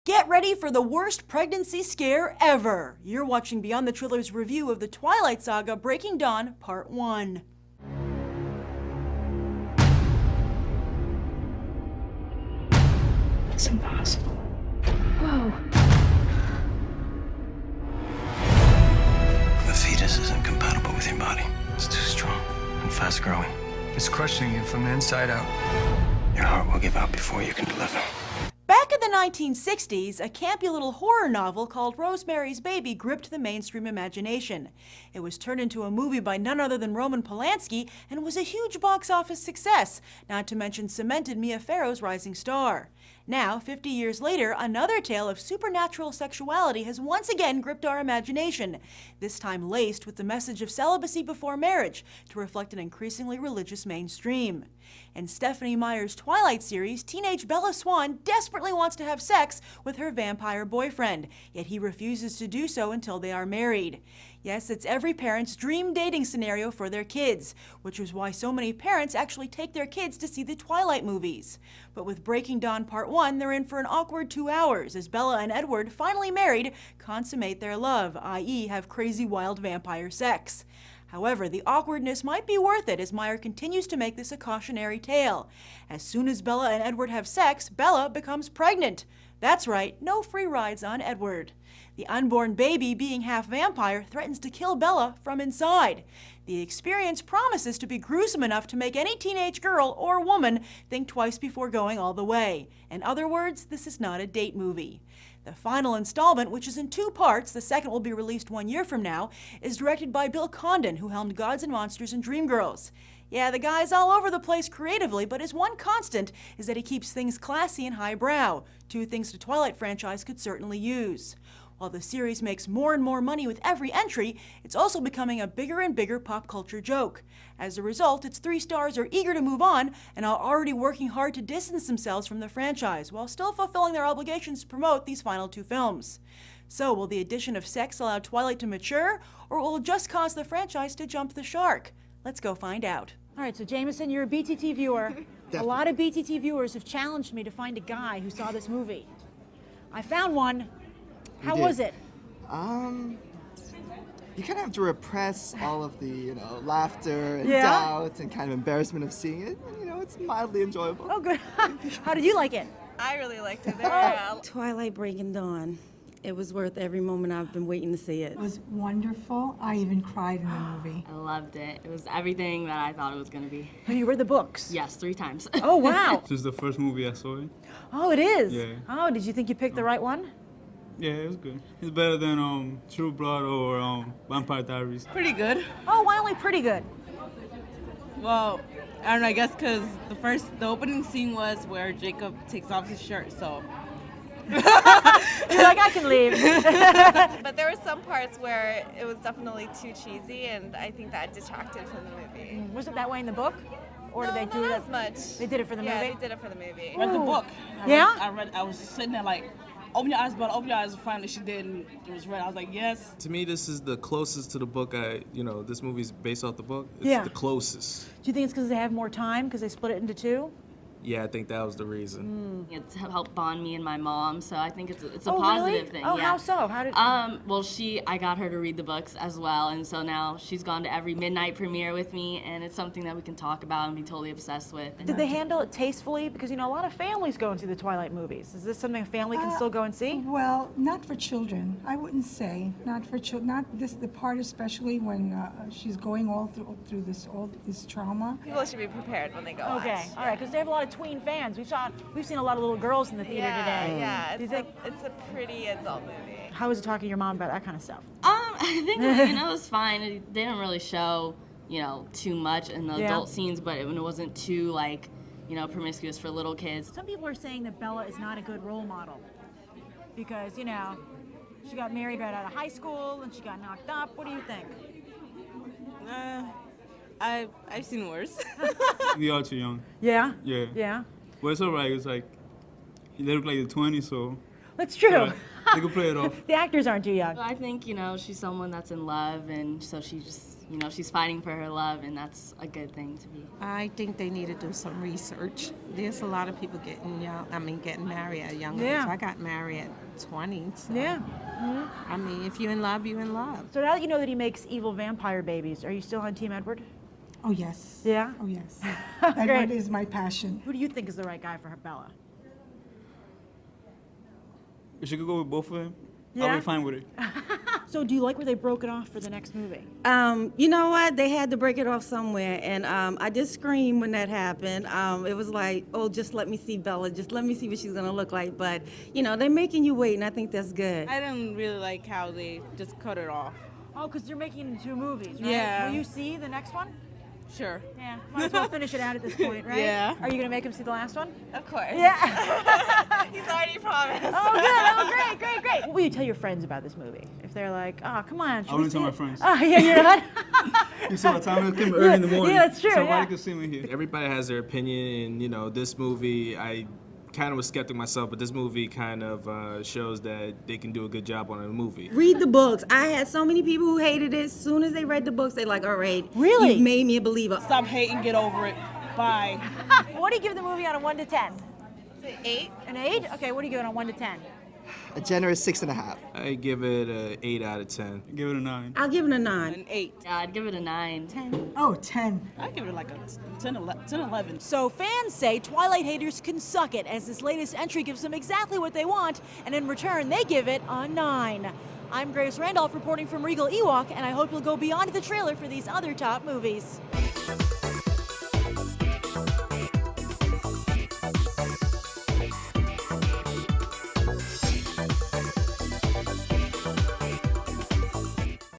Get ready for the worst pregnancy scare ever! You're watching Beyond the Trailers review of the Twilight Saga Breaking Dawn Part 1. It's impossible. Whoa. The fetus isn't compatible with your body. It's too strong and fast growing. It's crushing you from the inside out. Your heart will give out before you can deliver. Back in the 1960s, a campy little horror novel called Rosemary's Baby gripped the mainstream imagination. It was turned into a movie by none other than Roman Polanski and was a huge box office success, not to mention cemented Mia Farrow's rising star. Now, 50 years later, another tale of supernatural sexuality has once again gripped our imagination, this time laced with the message of celibacy before marriage to reflect an increasingly religious mainstream. In Stephenie Meyer's Twilight series, teenage Bella Swan desperately wants to have sex with her vampire boyfriend, yet he refuses to do so until they are married. Yes, it's every parent's dream dating scenario for their kids, which is why so many parents actually take their kids to see the Twilight movies. But with Breaking Dawn Part 1, they're in for an awkward 2 hours as Bella and Edward, finally married, consummate their love, i.e. have crazy wild vampire sex. However, the awkwardness might be worth it as Meyer continues to make this a cautionary tale. As soon as Bella and Edward have sex, Bella becomes pregnant. That's right, no free rides on Edward. The unborn baby, being half vampire, threatens to kill Bella from inside. The experience promises to be gruesome enough to make any teenage girl or woman think twice before going all the way. In other words, this is not a date movie. The final installment, which is in 2 parts, the second will be released 1 year from now, is directed by Bill Condon, who helmed Gods and Monsters and Dreamgirls. Yeah, the guy's all over the place creatively, but his one constant is that he keeps things classy and highbrow, 2 things the Twilight franchise could certainly use. While the series makes more and more money with every entry, it's also becoming a bigger and bigger pop culture joke. As a result, its 3 stars are eager to move on and are already working hard to distance themselves from the franchise, while still fulfilling their obligations to promote these final 2 films. So, will the addition of sex allow Twilight to mature, or will it just cause the franchise to jump the shark? Let's go find out. All right, so Jameson, you're a BTT viewer. A lot of BTT viewers have challenged me to find a guy who saw this movie. I found one. How was it? You kind of have to repress all of the, laughter and doubt and kind of embarrassment of seeing it. And, it's mildly enjoyable. Oh, good. How did you like it? I really liked it. There. Twilight Breaking Dawn. It was worth every moment I've been waiting to see it. It was wonderful. I even cried in the movie. I loved it. It was everything that I thought it was going to be. Oh, you read the books? Yes, 3 times. Oh, wow. This is the first movie I saw it. Oh, it is? Yeah. Oh, did you think you picked the right one? Yeah, it was good. It's better than True Blood or Vampire Diaries. Pretty good. Oh, why only pretty good? Well, I don't know, I guess because the opening scene was where Jacob takes off his shirt, so. You're like, I can leave. But there were some parts where it was definitely too cheesy, and I think that detracted from the movie. Was it that way in the book? Or No, did they do not it as much. They did it for the movie? Yeah, they did it for the movie. I read the book. I was sitting there like, open your eyes, but open your eyes, and finally she did, and it was red. I was like, yes. To me, this is the closest to the book this movie's based off the book. It's the closest. Do you think it's because they have more time, because they split it into 2? Yeah, I think that was the reason. It's helped bond me and my mom, so I think it's a Oh, positive really? thing. Oh, yeah. how so? How did? Well, I got her to read the books as well, and so now she's gone to every midnight premiere with me, and it's something that we can talk about and be totally obsessed with. Did they handle it tastefully? Because, a lot of families go and see the Twilight movies. Is this something a family can still go and see? Well, not for children. I wouldn't say not for children. Not this the part especially when she's going all through this trauma. People should be prepared when they go watch. Okay, all right, because they have a lot of tween fans. We've seen a lot of little girls in the theater today. Yeah, Do you think? it's a pretty adult movie. How was it talking to your mom about that kind of stuff? I think it was fine. They didn't really show too much in the adult scenes, but it wasn't too promiscuous for little kids. Some people are saying that Bella is not a good role model because she got married right out of high school and she got knocked up. What do you think? I've seen worse. They are too young. Yeah. Yeah. Yeah. But it's alright. It's like they look like they're 20, so. That's true. Yeah, they can play it off. The actors aren't too young. I think, you know, she's someone that's in love, and so she just, you know, she's fighting for her love, and that's a good thing to be. I think they need to do some research. There's a lot of people getting getting married at a young age. I got married at 20. So, Yeah. I mean, if you're in love, you're in love. So now that you know that he makes evil vampire babies, are you still on Team Edward? Oh, yes. Yeah? Oh, yes. Great. Edward is my passion. Who do you think is the right guy for her, Bella? If she could go with both of them, Yeah? I'll be fine with it. So do you like where they broke it off for the next movie? You know what? They had to break it off somewhere, and I did scream when that happened. It was like, oh, just let me see Bella. Just let me see what she's gonna look like. But you know, they're making you wait, and I think that's good. I didn't really like how they just cut it off. Oh, because you're making it into 2 movies, right? Yeah. Will you see the next one? Sure. Yeah. Might as well finish it out at this point, right? Yeah. Are you gonna make him see the last one? Of course. Yeah. He's already promised. Oh, good. Oh, great. What will you tell your friends about this movie? If they're like, oh, come on. I wouldn't tell my friends. Oh, yeah, you're not? You see what time it came early in the morning. Yeah, that's true, Somebody yeah. could see me here. Everybody has their opinion, and you know, this movie, I kind of was skeptic myself, but this movie kind of shows that they can do a good job on a movie. Read the books. I had so many people who hated it. As soon as they read the books, they're like, all right, Really? you've made me a believer. Stop hating, get over it. Bye. What do you give the movie on a 1 to 10? 8. An 8? Okay, what do you give it on 1 to 10? A generous 6.5. I give it a 8 out of 10. Give it a 9. I'll give it a 9. An 8. Yeah, I'd give it a 9. 10. Oh, 10. I give it like a 10, 11. So fans say Twilight haters can suck it, as this latest entry gives them exactly what they want, and in return they give it a 9. I'm Grace Randolph reporting from Regal Ewok, and I hope you'll go beyond the trailer for these other top movies.